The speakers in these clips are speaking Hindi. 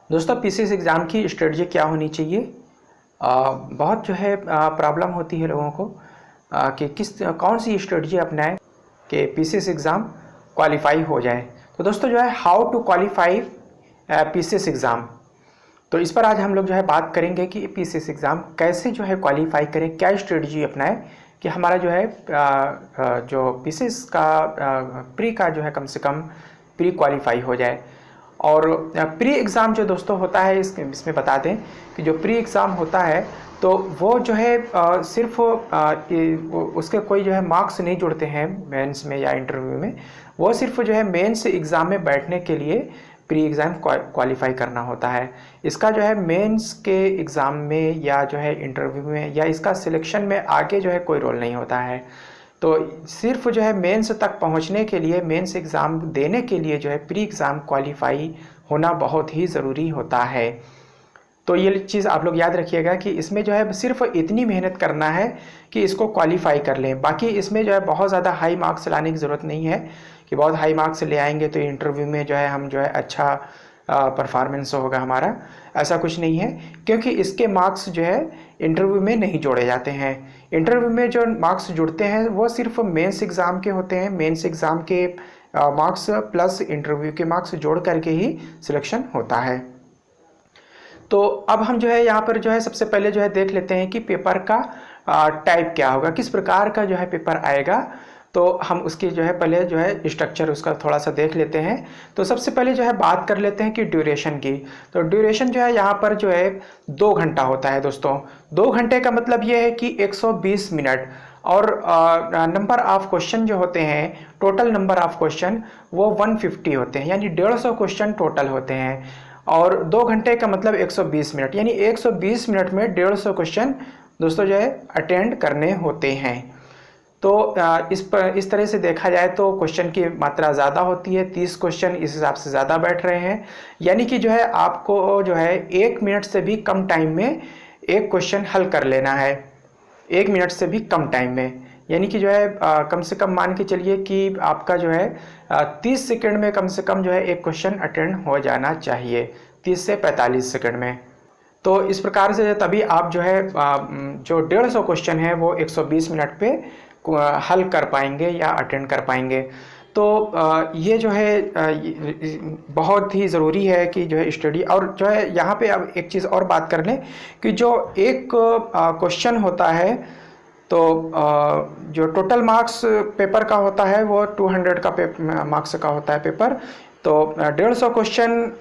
दोस्तों पीसीएस एग्ज़ाम की स्ट्रेटजी क्या होनी चाहिए। बहुत जो है प्रॉब्लम होती है लोगों को कि कौन सी स्ट्रेटजी अपनाएं कि पीसीएस एग्ज़ाम क्वालिफाई हो जाए। तो दोस्तों जो है how to qualify PCS exam, तो इस पर आज हम लोग जो है बात करेंगे कि पीसीएस एग्ज़ाम कैसे जो है क्वालिफाई करें, क्या स्ट्रेटजी अपनाएं कि हमारा जो है जो पीसीएस का प्री का जो है कम से कम प्री क्वालिफाई हो जाए। और प्री एग्ज़ाम जो दोस्तों होता है इसमें बता दें कि जो प्री एग्ज़ाम होता है तो वो जो है सिर्फ उसके कोई जो है मार्क्स नहीं जुड़ते हैं मेंस में या इंटरव्यू में। वो सिर्फ जो है मेंस एग्ज़ाम में बैठने के लिए प्री एग्ज़ाम क्वालिफाई करना होता है। इसका जो है मेंस के एग्ज़ाम में या जो है इंटरव्यू में या इसका सिलेक्शन में आगे जो है कोई रोल नहीं होता है। तो सिर्फ जो है मेंस तक पहुंचने के लिए, मेंस एग्ज़ाम देने के लिए जो है प्री एग्ज़ाम क्वालिफाई होना बहुत ही ज़रूरी होता है। तो ये चीज़ आप लोग याद रखिएगा कि इसमें जो है सिर्फ इतनी मेहनत करना है कि इसको क्वालिफाई कर लें। बाकी इसमें जो है बहुत ज़्यादा हाई मार्क्स लाने की ज़रूरत नहीं है कि बहुत हाई मार्क्स ले आएंगे तो इंटरव्यू में जो है हम जो है अच्छा परफॉर्मेंस होगा हमारा। ऐसा कुछ नहीं है, क्योंकि इसके मार्क्स जो है इंटरव्यू में नहीं जोड़े जाते हैं। इंटरव्यू में जो मार्क्स जुड़ते हैं वो सिर्फ मेंस एग्ज़ाम के होते हैं। मेंस एग्ज़ाम के मार्क्स प्लस इंटरव्यू के मार्क्स जोड़ करके ही सिलेक्शन होता है। तो अब हम जो है यहाँ पर जो है सबसे पहले जो है देख लेते हैं कि पेपर का टाइप क्या होगा, किस प्रकार का जो है पेपर आएगा। तो हम उसकी जो है पहले जो है स्ट्रक्चर उसका थोड़ा सा देख लेते हैं। तो सबसे पहले जो है बात कर लेते हैं कि ड्यूरेशन की। तो ड्यूरेशन जो है यहाँ पर जो है 2 घंटा होता है दोस्तों। 2 घंटे का मतलब ये है कि 120 मिनट। और नंबर ऑफ क्वेश्चन जो होते हैं, टोटल नंबर ऑफ क्वेश्चन वो 150 होते हैं, यानी 150 क्वेश्चन टोटल होते हैं। और 2 घंटे का मतलब 120 मिनट, यानी 120 मिनट में 150 क्वेश्चन दोस्तों जो है अटेंड करने होते हैं। तो इस तरह से देखा जाए तो क्वेश्चन की मात्रा ज़्यादा होती है, 30 क्वेश्चन इस हिसाब से ज़्यादा बैठ रहे हैं। यानी कि जो है आपको जो है 1 मिनट से भी कम टाइम में एक क्वेश्चन हल कर लेना है। 1 मिनट से भी कम टाइम में, यानी कि जो है कम से कम मान के चलिए कि आपका जो है 30 सेकंड में कम से कम जो है एक क्वेश्चन अटेंड हो जाना चाहिए, 30 से 45 सेकंड में। तो इस प्रकार से तभी आप जो है जो 150 क्वेश्चन है वो 120 मिनट पे हल कर पाएंगे या अटेंड कर पाएंगे। तो ये जो है बहुत ही ज़रूरी है कि जो है स्टडी। और जो है यहाँ पे अब एक चीज़ और बात कर लें कि जो एक क्वेश्चन होता है तो जो टोटल मार्क्स पेपर का होता है वो 200 का मार्क्स का होता है पेपर। तो 150 क्वेश्चन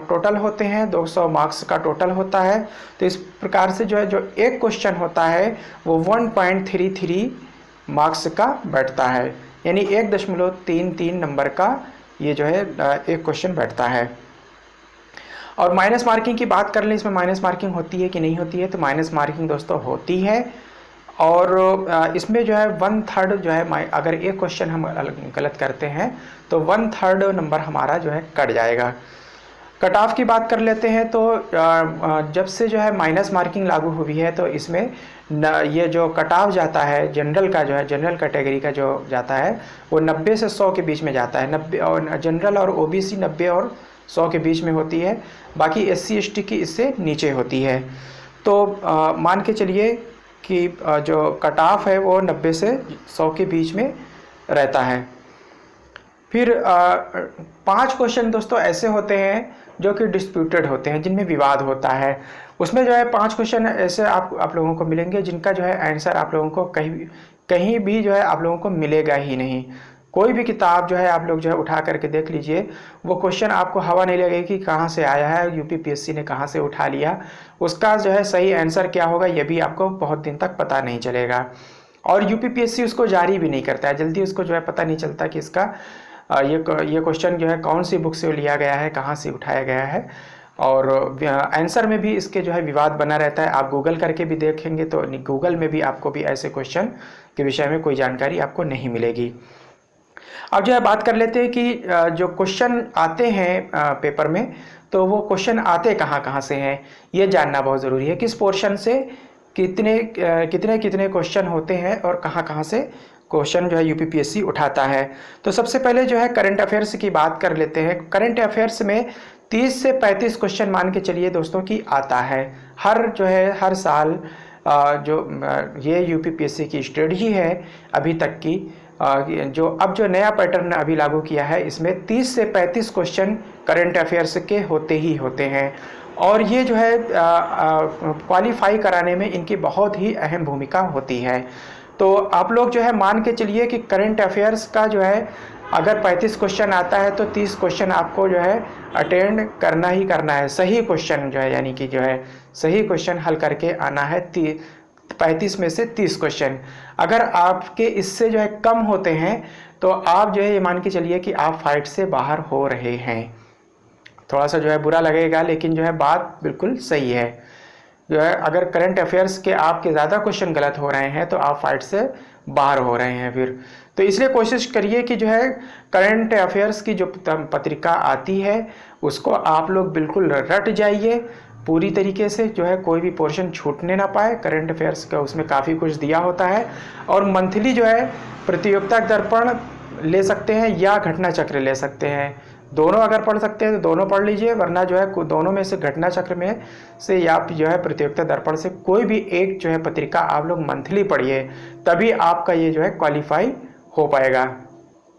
टोटल होते हैं, 200 मार्क्स का टोटल होता है। तो इस प्रकार से जो है जो एक क्वेश्चन होता है वो 1.33 मार्क्स का बैठता है, यानी 1.33 नंबर का ये जो है एक क्वेश्चन बैठता है। और माइनस मार्किंग की बात कर लें, इसमें माइनस मार्किंग होती है कि नहीं होती है। तो माइनस मार्किंग दोस्तों होती है। और इसमें जो है 1/3 जो है, अगर एक क्वेश्चन हम गलत करते हैं तो 1/3 नंबर हमारा जो है कट जाएगा। कट ऑफ की बात कर लेते हैं तो जब से जो है माइनस मार्किंग लागू हुई है तो इसमें ये जो कट ऑफ जाता है जनरल का, जो है जनरल कैटेगरी का जो जाता है वो 90 से 100 के बीच में जाता है। 90 और जनरल और ओबीसी 90 और 100 के बीच में होती है। बाकी SC ST की इससे नीचे होती है। तो मान के चलिए कि जो कट ऑफ है वो 90 से 100 के बीच में रहता है। फिर 5 क्वेश्चन दोस्तों ऐसे होते हैं जो कि डिस्प्यूटेड होते हैं, जिनमें विवाद होता है। उसमें जो है 5 क्वेश्चन ऐसे आप लोगों को मिलेंगे जिनका जो है आंसर आप लोगों को कहीं भी जो है आप लोगों को मिलेगा ही नहीं। कोई भी किताब जो है आप लोग जो है उठा करके देख लीजिए, वो क्वेश्चन आपको हवा नहीं लगेगी कि कहाँ से आया है, यूपीपीएससी ने कहाँ से उठा लिया। उसका जो है सही आंसर क्या होगा ये भी आपको बहुत दिन तक पता नहीं चलेगा। और यूपीपीएससी उसको जारी भी नहीं करता है, जल्दी उसको जो है पता नहीं चलता कि इसका ये क्वेश्चन जो है कौन सी बुक से लिया गया है, कहाँ से उठाया गया है। और आंसर में भी इसके जो है विवाद बना रहता है। आप गूगल करके भी देखेंगे तो गूगल में भी आपको भी ऐसे क्वेश्चन के विषय में कोई जानकारी आपको नहीं मिलेगी। अब जो है बात कर लेते हैं कि जो क्वेश्चन आते हैं पेपर में, तो वो क्वेश्चन आते कहाँ से हैं ये जानना बहुत ज़रूरी है। किस पोर्शन से कितने क्वेश्चन होते हैं और कहाँ से क्वेश्चन जो है यूपीपीएससी उठाता है। तो सबसे पहले जो है करंट अफेयर्स की बात कर लेते हैं। करंट अफेयर्स में 30 से 35 क्वेश्चन मान के चलिए दोस्तों कि आता है हर साल। ये यूपीपीएससी की स्ट्रेटजी है अभी तक की, जो नया पैटर्न अभी लागू किया है, इसमें 30 से 35 क्वेश्चन करंट अफेयर्स के होते ही होते हैं। और ये जो है क्वालिफाई कराने में इनकी बहुत ही अहम भूमिका होती है। तो आप लोग जो है मान के चलिए कि करंट अफेयर्स का जो है अगर 35 क्वेश्चन आता है तो 30 क्वेश्चन आपको जो है अटेंड करना ही करना है। सही क्वेश्चन जो है, यानी कि जो है सही क्वेश्चन हल करके आना है। 35 में से 30 क्वेश्चन अगर आपके इससे जो है कम होते हैं तो आप जो है ये मान के चलिए कि आप फाइट से बाहर हो रहे हैं। थोड़ा सा जो है बुरा लगेगा, लेकिन जो है बात बिल्कुल सही है। जो है अगर करंट अफेयर्स के आपके ज़्यादा क्वेश्चन गलत हो रहे हैं तो आप फाइट से बाहर हो रहे हैं फिर। तो इसलिए कोशिश करिए कि जो है करंट अफेयर्स की जो पत्रिका आती है उसको आप लोग बिल्कुल रट जाइए पूरी तरीके से, जो है कोई भी पोर्शन छूटने ना पाए। करंट अफेयर्स का उसमें काफ़ी कुछ दिया होता है। और मंथली जो है प्रतियोगिता दर्पण ले सकते हैं या घटना चक्र ले सकते हैं। दोनों अगर पढ़ सकते हैं तो दोनों पढ़ लीजिए, वरना जो है दोनों में से घटना चक्र में से या जो है प्रतियोगिता दर्पण से कोई भी एक जो है पत्रिका आप लोग मंथली पढ़िए, तभी आपका ये जो है क्वालिफाई हो पाएगा।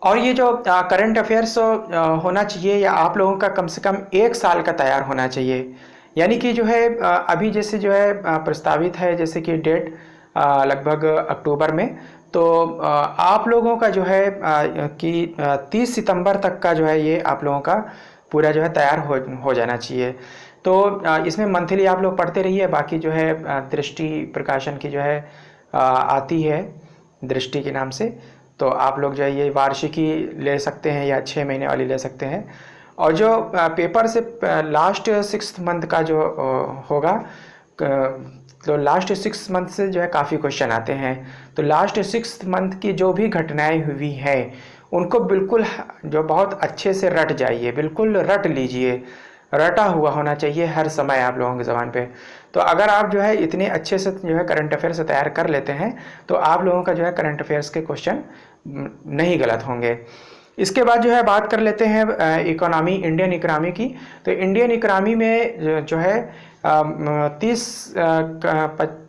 और ये जो करंट अफेयर्स होना चाहिए या आप लोगों का कम से कम 1 साल का तैयार होना चाहिए। यानी कि जो है अभी जैसे जो है प्रस्तावित है जैसे कि डेट लगभग अक्टूबर में, तो आप लोगों का जो है कि 30 सितंबर तक का जो है ये आप लोगों का पूरा जो है तैयार हो जाना चाहिए। तो इसमें मंथली आप लोग पढ़ते रहिए। बाकी जो है दृष्टि प्रकाशन की जो है आती है दृष्टि के नाम से, तो आप लोग जो है ये वार्षिकी ले सकते हैं या 6 महीने वाली ले सकते हैं। और जो पेपर से लास्ट 6 मंथ का जो होगा, तो लास्ट 6 मंथ से जो है काफ़ी क्वेश्चन आते हैं। तो लास्ट 6 मंथ की जो भी घटनाएं हुई हैं उनको बिल्कुल जो बहुत अच्छे से रट जाइए, बिल्कुल रट लीजिए। रटा हुआ होना चाहिए हर समय आप लोगों की ज़बान पे। तो अगर आप जो है इतने अच्छे से जो है करंट अफेयर्स तैयार कर लेते हैं तो आप लोगों का जो है करंट अफेयर्स के क्वेश्चन नहीं गलत होंगे। इसके बाद जो है बात कर लेते हैं इकोनॉमी, इंडियन इकोनॉमी की। तो इंडियन इकोनॉमी में जो है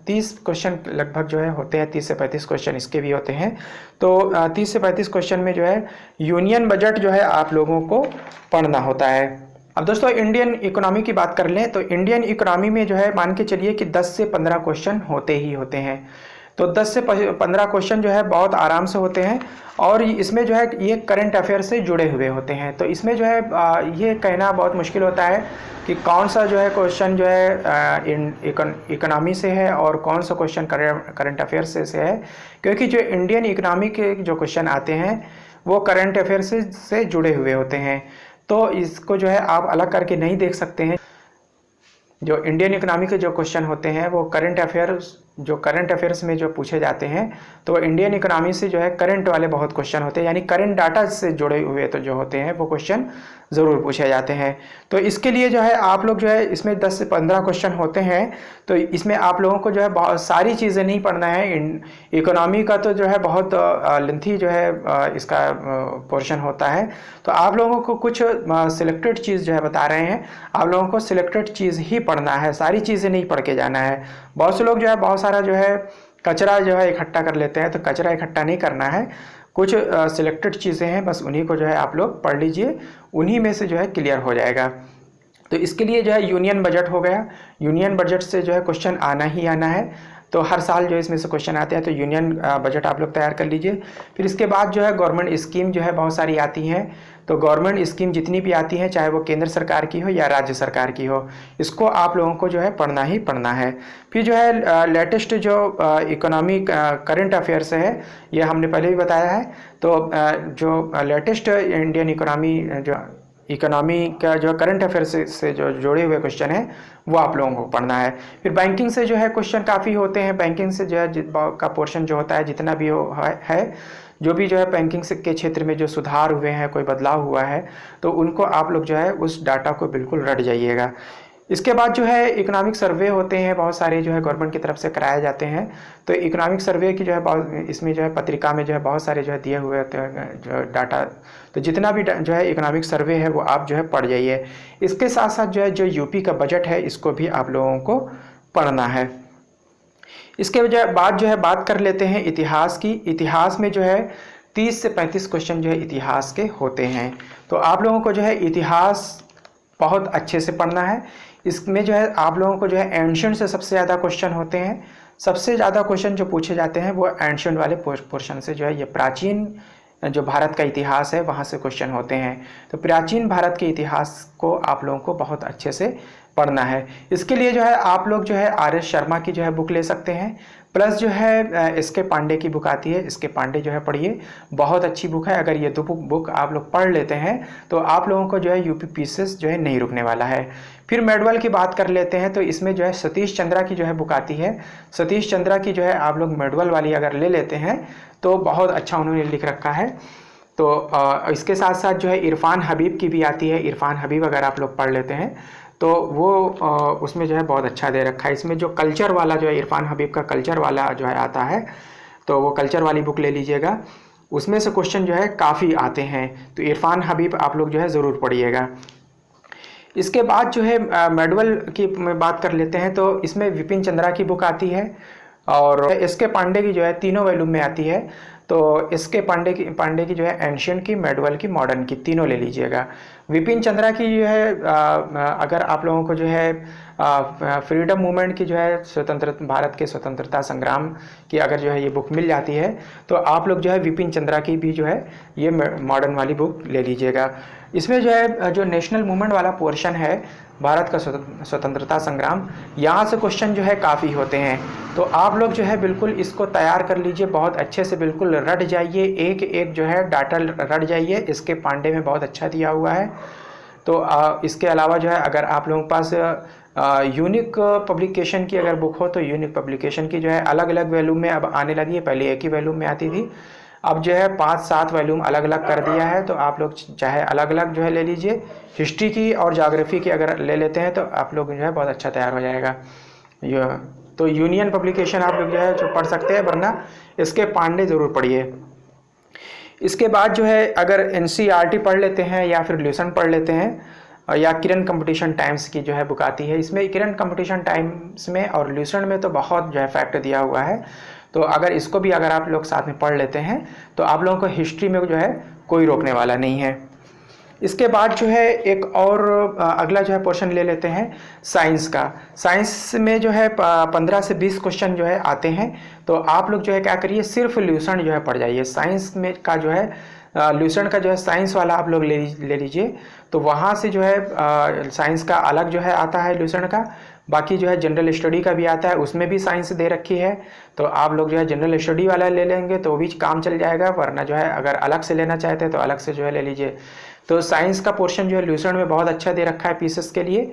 30 क्वेश्चन लगभग जो है होते हैं। 30 से 35 क्वेश्चन इसके भी होते हैं। तो 30 से 35 क्वेश्चन में जो है यूनियन बजट जो है आप लोगों को पढ़ना होता है। अब दोस्तों इंडियन इकोनॉमी की बात कर लें तो इंडियन इकोनॉमी में जो है मान के चलिए कि 10 से 15 क्वेश्चन होते ही होते हैं। तो 10 से 15 क्वेश्चन जो है बहुत आराम से होते हैं। और इसमें जो है ये करंट अफेयर से जुड़े हुए होते हैं। तो इसमें जो है ये कहना बहुत मुश्किल होता है कि कौन सा जो है क्वेश्चन जो है इकोनॉमी से है और कौन सा क्वेश्चन करंट अफेयर से है, क्योंकि जो इंडियन इकोनॉमी के जो क्वेश्चन आते हैं वो करंट अफेयर से जुड़े हुए होते हैं। तो इसको जो है आप अलग करके नहीं देख सकते हैं। जो इंडियन इकोनॉमी के जो क्वेश्चन होते हैं वो करंट अफेयर्स में जो पूछे जाते हैं, तो इंडियन इकोनॉमी से जो है करंट वाले बहुत क्वेश्चन होते हैं, यानी करंट डाटा से जुड़े हुए तो जो होते हैं वो क्वेश्चन ज़रूर पूछे जाते हैं। तो इसके लिए जो है आप लोग जो है इसमें 10 से 15 क्वेश्चन होते हैं। तो इसमें आप लोगों को जो है बहुत सारी चीज़ें नहीं पढ़ना है। इकोनॉमी का तो जो है बहुत लेंथी जो है इसका पोर्शन होता है। तो आप लोगों को कुछ सिलेक्टेड चीज़ जो है बता रहे हैं, आप लोगों को सिलेक्टेड चीज़ ही पढ़ना है, सारी चीज़ें नहीं पढ़ के जाना है। बहुत से लोग जो है बहुत सारा जो है कचरा जो है इकट्ठा कर लेते हैं, तो कचरा इकट्ठा नहीं करना है। कुछ सिलेक्टेड चीज़ें हैं, बस उन्हीं को जो है आप लोग पढ़ लीजिए, उन्हीं में से जो है क्लियर हो जाएगा। तो इसके लिए जो है यूनियन बजट हो गया, यूनियन बजट से जो है क्वेश्चन आना ही आना है। तो हर साल जो इसमें से क्वेश्चन आते हैं, तो यूनियन बजट आप लोग तैयार कर लीजिए। फिर इसके बाद जो है गवर्नमेंट स्कीम जो है बहुत सारी आती हैं। तो गवर्नमेंट स्कीम जितनी भी आती हैं, चाहे वो केंद्र सरकार की हो या राज्य सरकार की हो, इसको आप लोगों को जो है पढ़ना ही पढ़ना है। फिर जो है लेटेस्ट जो इकोनॉमी करंट अफेयर्स है, ये हमने पहले भी बताया है। तो जो लेटेस्ट इंडियन इकोनॉमी का जो करंट अफेयर से जो जुड़े हुए क्वेश्चन हैं वो आप लोगों को पढ़ना है। फिर बैंकिंग से जो है क्वेश्चन काफ़ी होते हैं। बैंकिंग से जो है का पोर्शन जो होता है जितना भी है जो भी जो है बैंकिंग के क्षेत्र में जो सुधार हुए हैं, कोई बदलाव हुआ है, तो उनको आप लोग जो है उस डाटा को बिल्कुल रट जाइएगा। इसके बाद जो है इकोनॉमिक सर्वे होते हैं, बहुत सारे जो है गवर्नमेंट की तरफ से कराए जाते हैं। तो इकोनॉमिक सर्वे की जो है इसमें जो है पत्रिका में जो है बहुत सारे जो है दिए हुए होते हैं जो डाटा। तो जितना भी जो है इकोनॉमिक सर्वे है वो आप जो है पढ़ जाइए। इसके साथ साथ जो है जो यूपी का बजट है इसको भी आप लोगों को पढ़ना है। इसके बाद जो है बात कर लेते हैं इतिहास की। इतिहास में जो है 30 से 35 क्वेश्चन जो है इतिहास के होते हैं। तो आप लोगों को जो है इतिहास बहुत अच्छे से पढ़ना है। इसमें जो है आप लोगों को जो है एंशिएंट से सबसे ज़्यादा क्वेश्चन होते हैं। सबसे ज़्यादा क्वेश्चन जो पूछे जाते हैं वो एंशिएंट वाले पोर्शन से जो है, ये प्राचीन जो भारत का इतिहास है वहाँ से क्वेश्चन होते हैं। तो प्राचीन भारत के इतिहास को आप लोगों को बहुत अच्छे से पढ़ना है। इसके लिए जो है आप लोग जो है आर एस शर्मा की जो है बुक ले सकते हैं, प्लस जो है एस के पांडे की बुक आती है, एस के पांडे जो है पढ़िए, बहुत अच्छी बुक है। अगर ये दो बुक आप लोग पढ़ लेते हैं तो आप लोगों को जो है यूपी पीसीएस जो है नहीं रुकने वाला है। फिर मेडवल की बात कर लेते हैं। तो इसमें जो है सतीश चंद्रा की जो है बुक आती है। सतीश चंद्रा की जो है आप लोग मेडवल वाली अगर ले लेते हैं तो बहुत अच्छा उन्होंने लिख रखा है। तो इसके साथ साथ जो है इरफान हबीब की भी आती है। इरफान हबीब अगर आप लोग पढ़ लेते हैं तो वो उसमें जो है बहुत अच्छा दे रखा है। इसमें जो कल्चर वाला जो है इरफान हबीब का कल्चर वाला जो है आता है, तो वो कल्चर वाली बुक ले लीजिएगा। उसमें से क्वेश्चन जो है काफ़ी आते हैं। तो इरफान हबीब आप लोग जो है ज़रूर पढ़िएगा। इसके बाद जो है मेडवल की बात कर लेते हैं। तो इसमें विपिन चंद्रा की बुक आती है और एस के पांडे की जो है तीनों वॉल्यूम में आती है। तो एस के पांडे की जो है एंशिएंट की, मेडवल की, मॉडर्न की, तीनों ले लीजिएगा। विपिन चंद्रा की जो है अगर आप लोगों को जो है फ्रीडम मूवमेंट की जो है भारत के स्वतंत्रता संग्राम की अगर जो है ये बुक मिल जाती है तो आप लोग जो है विपिन चंद्रा की भी जो है ये मॉडर्न वाली बुक ले लीजिएगा। इसमें जो है जो नेशनल मूवमेंट वाला पोर्शन है, भारत का स्वतंत्रता संग्राम, यहाँ से क्वेश्चन जो है काफ़ी होते हैं। तो आप लोग जो है बिल्कुल इसको तैयार कर लीजिए, बहुत अच्छे से बिल्कुल रट जाइए, एक एक जो है डाटा रट जाइए। इसके पांडे में बहुत अच्छा दिया हुआ है। तो इसके अलावा जो है अगर आप लोगों के पास यूनिक पब्लिकेशन की अगर बुक हो तो यूनिक पब्लिकेशन की जो है अलग अलग वॉल्यूम में अब आने लगी है, पहले एक ही वॉल्यूम में आती थी, अब जो है 5-7 वॉल्यूम अलग अलग कर दिया है। तो आप लोग चाहे अलग अलग जो है ले लीजिए। हिस्ट्री की और ज्योग्राफी की अगर ले लेते हैं तो आप लोग जो है बहुत अच्छा तैयार हो जाएगा। तो यूनियन पब्लिकेशन आप लोग जो है जो पढ़ सकते हैं, वरना इसके पांडे ज़रूर पढ़िए। इसके बाद जो है अगर एनसीईआरटी पढ़ लेते हैं या फिर ल्यूसन पढ़ लेते हैं या किरण कंपटीशन टाइम्स की जो है बुक आती है। इसमें किरण कंपटीशन टाइम्स में और ल्यूसन में तो बहुत जो है फैक्ट दिया हुआ है। तो अगर इसको भी अगर आप लोग साथ में पढ़ लेते हैं तो आप लोगों को हिस्ट्री में जो है कोई रोकने वाला नहीं है। इसके बाद जो है एक और अगला जो है पोर्शन ले लेते हैं साइंस का। साइंस में जो है 15 से 20 क्वेश्चन जो है आते हैं। तो आप लोग जो है क्या करिए, सिर्फ ल्यूसन जो है पढ़ जाइए। साइंस में का जो है ल्यूसन का जो है साइंस वाला आप लोग ले लीजिए। तो वहाँ से जो है साइंस का अलग जो है आता है ल्यूसन का, बाकी जो है जनरल स्टडी का भी आता है, उसमें भी साइंस दे रखी है। तो आप लोग जो है जनरल स्टडी वाला ले लेंगे तो वो भी काम चल जाएगा, वरना जो है अगर अलग से लेना चाहते हैं तो अलग से जो है ले लीजिए। तो साइंस का पोर्शन जो है ल्यूसन में बहुत अच्छा दे रखा है पीसेस के लिए।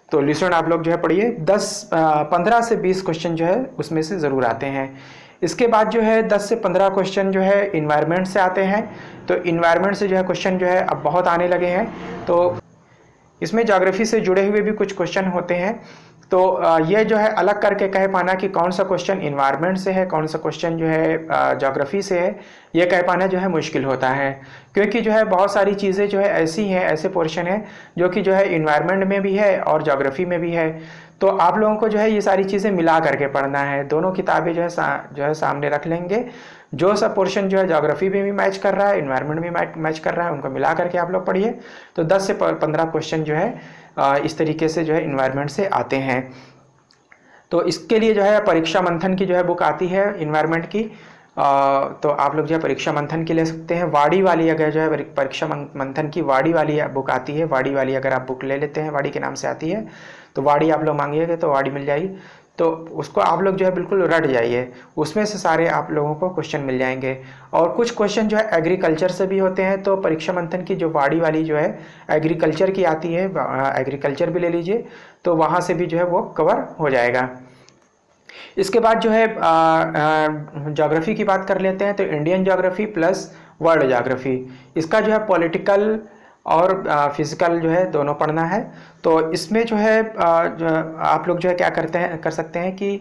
तो ल्यूसन आप लोग जो है पढ़िए। 15 से 20 क्वेश्चन जो है उसमें से ज़रूर आते हैं। इसके बाद जो है 10 से 15 क्वेश्चन जो है इन्वायरमेंट से आते हैं। तो इन्वायरमेंट से जो है क्वेश्चन जो है अब बहुत आने लगे हैं। तो इसमें ज्योग्राफी से जुड़े हुए भी कुछ क्वेश्चन होते हैं। तो ये जो है अलग करके कह पाना कि कौन सा क्वेश्चन इन्वायरमेंट से है, कौन सा क्वेश्चन जो है ज्योग्राफी से है, ये कह पाना जो है मुश्किल होता है। क्योंकि जो है बहुत सारी चीज़ें जो है ऐसी हैं, ऐसे पोर्शन हैं जो कि जो है इन्वायरमेंट में भी है और ज्योग्राफी में भी है। तो आप लोगों को जो है ये सारी चीज़ें मिला करके पढ़ना है। दोनों किताबें जो है सामने रख लेंगे। जो सा पोर्शन जो है ज्योग्राफी में भी मैच कर रहा है, इन्वायरमेंट में मैच कर रहा है, उनको मिला करके आप लोग पढ़िए। तो 10 से 15 क्वेश्चन जो है इस तरीके से जो है इन्वायरमेंट से आते हैं। तो इसके लिए जो है परीक्षा मंथन की जो है बुक आती है इन्वायरमेंट की। तो आप लोग जो है परीक्षा मंथन की ले सकते हैं। वाड़ी वाली अगर जो है परीक्षा मंथन की वाड़ी वाली बुक आती है, वाड़ी वाली अगर आप बुक ले लेते हैं, वाड़ी के नाम से आती है, तो वाड़ी आप लोग मांगिएगा तो वाड़ी मिल जाएगी। तो उसको आप लोग जो है बिल्कुल रट जाइए, उसमें से सारे आप लोगों को क्वेश्चन मिल जाएंगे। और कुछ क्वेश्चन जो है एग्रीकल्चर से भी होते हैं। तो परीक्षा मंथन की जो वाड़ी वाली जो है एग्रीकल्चर की आती है, एग्रीकल्चर भी ले लीजिए, तो वहाँ से भी जो है वो कवर हो जाएगा। इसके बाद जो है ज्योग्राफी की बात कर लेते हैं। तो Indian geography plus world geography, इसका जो है पॉलिटिकल और फिज़िकल जो है दोनों पढ़ना है। तो इसमें जो है आप लोग जो है क्या कर सकते हैं कि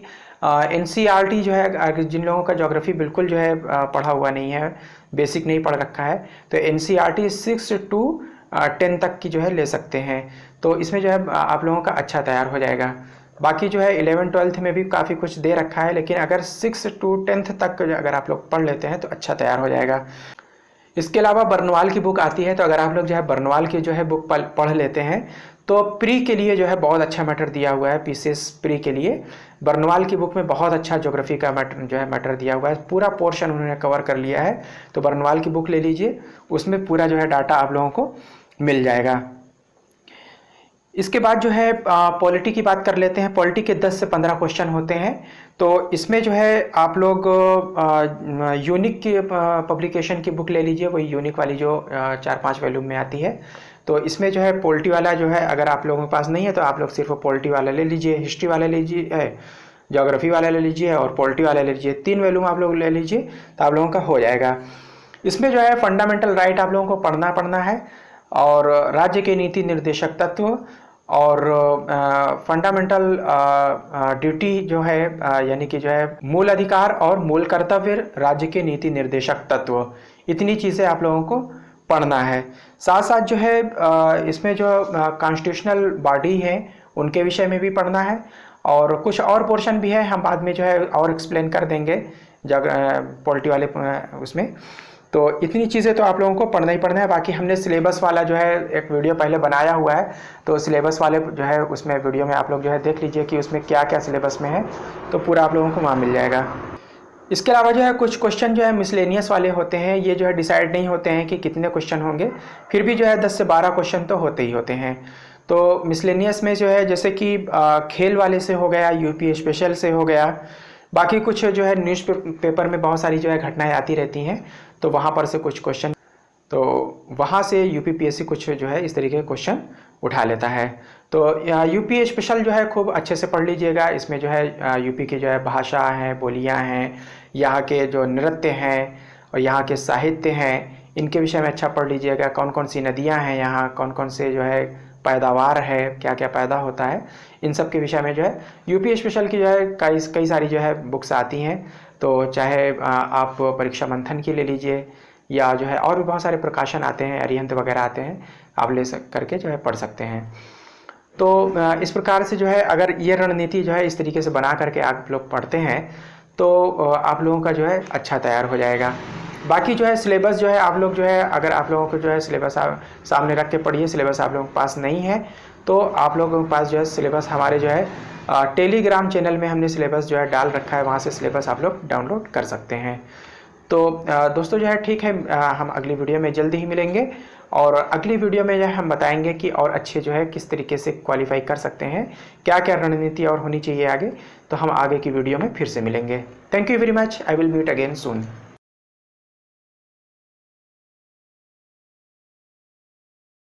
NCERT जो है, जिन लोगों का ज्योग्राफी बिल्कुल जो है पढ़ा हुआ नहीं है, बेसिक नहीं पढ़ रखा है, तो NCERT 6 to 10 तक की जो है ले सकते हैं। तो इसमें जो है आप लोगों का अच्छा तैयार हो जाएगा। बाकी जो है 11-12 में भी काफ़ी कुछ दे रखा है, लेकिन अगर 6 to 10 तक अगर आप लोग पढ़ लेते हैं तो अच्छा तैयार हो जाएगा। इसके अलावा बर्नवाल की बुक आती है, तो अगर आप लोग जो है बर्नवाल की जो है बुक पढ़ लेते हैं तो प्री के लिए जो है बहुत अच्छा मैटर दिया हुआ है। PCS प्री के लिए बर्नवाल की बुक में बहुत अच्छा ज्योग्राफी का मैटर दिया हुआ है, पूरा पोर्शन उन्होंने कवर कर लिया है। तो बर्नवाल की बुक ले लीजिए, उसमें पूरा जो है डाटा आप लोगों को मिल जाएगा। इसके बाद जो है पॉलिटी की बात कर लेते हैं। पॉलिटी के 10 से 15 क्वेश्चन होते हैं। तो इसमें जो है आप लोग यूनिक की पब्लिकेशन की बुक ले लीजिए, वही यूनिक वाली जो 4-5 वॉल्यूम में आती है। तो इसमें जो है पॉलिटी वाला जो है अगर आप लोगों के पास नहीं है तो आप लोग सिर्फ पॉलिटी वाला ले लीजिए, हिस्ट्री वाला ले लीजिए, ज्योग्राफी वाला ले लीजिए और पॉलिटी वाला ले लीजिए। 3 वॉल्यूम आप लोग ले लीजिए तो आप लोगों का हो जाएगा। इसमें जो है फंडामेंटल राइट आप लोगों को पढ़ना है, और राज्य के नीति निर्देशक तत्व, और फंडामेंटल ड्यूटी जो है यानी कि जो है मूल अधिकार और मूल कर्तव्य राज्य के नीति निर्देशक तत्व, इतनी चीज़ें आप लोगों को पढ़ना है। साथ साथ जो है इसमें जो कॉन्स्टिट्यूशनल बॉडी है उनके विषय में भी पढ़ना है, और कुछ और पोर्शन भी है, हम बाद में जो है और एक्सप्लेन कर देंगे जब पॉलिटी वाले उसमें। तो इतनी चीज़ें तो आप लोगों को पढ़ना ही पढ़ना है। बाकी हमने सिलेबस वाला जो है एक वीडियो पहले बनाया हुआ है, तो सिलेबस वाले जो है उसमें वीडियो में आप लोग जो है देख लीजिए कि उसमें क्या क्या सिलेबस में है, तो पूरा आप लोगों को वहाँ मिल जाएगा। इसके अलावा जो है कुछ क्वेश्चन जो है मिसलेनियस वाले होते हैं, ये जो है डिसाइड नहीं होते हैं कि कितने क्वेश्चन होंगे, फिर भी जो है 10 से 12 क्वेश्चन तो होते ही होते हैं। तो मिसलेनियस में जो है जैसे कि खेल वाले से हो गया, यूपी स्पेशल से हो गया, बाकी कुछ जो है न्यूज़ पेपर में बहुत सारी जो है घटनाएं आती रहती हैं, तो वहाँ पर से कुछ क्वेश्चन, तो वहाँ से UPPSC कुछ जो है इस तरीके के क्वेश्चन उठा लेता है। तो यूपी स्पेशल जो है खूब अच्छे से पढ़ लीजिएगा। इसमें जो है यूपी की जो है भाषा हैं, बोलियाँ हैं, यहाँ के जो नृत्य हैं और यहाँ के साहित्य हैं, इनके विषय में अच्छा पढ़ लीजिएगा। कौन कौन सी नदियाँ हैं यहाँ, कौन कौन से जो है पैदावार है, क्या क्या पैदा होता है, इन सब के विषय में जो है यूपी स्पेशल की जो है कई सारी जो है बुक्स आती हैं। तो चाहे आप परीक्षा मंथन की ले लीजिए, या जो है और भी बहुत सारे प्रकाशन आते हैं, अरिहंत वगैरह आते हैं, आप ले करके जो है पढ़ सकते हैं। तो इस प्रकार से जो है अगर ये रणनीति जो है इस तरीके से बना करके आप लोग पढ़ते हैं तो आप लोगों का जो है अच्छा तैयार हो जाएगा। बाकी जो है सिलेबस जो है आप लोग जो है अगर आप लोगों को जो है सिलेबस सामने रख के पढ़िए, सिलेबस आप लोगों के पास नहीं है तो आप लोगों के पास जो है सिलेबस हमारे जो है टेलीग्राम चैनल में हमने सिलेबस जो है डाल रखा है, वहाँ से सिलेबस आप लोग डाउनलोड कर सकते हैं। तो दोस्तों जो है ठीक है, हम अगली वीडियो में जल्दी ही मिलेंगे, और अगली वीडियो में जो है हम बताएंगे कि और अच्छे जो है किस तरीके से क्वालिफाई कर सकते हैं, क्या क्या रणनीति और होनी चाहिए आगे। तो हम आगे की वीडियो में फिर से मिलेंगे। Thank you very much, I will meet again soon.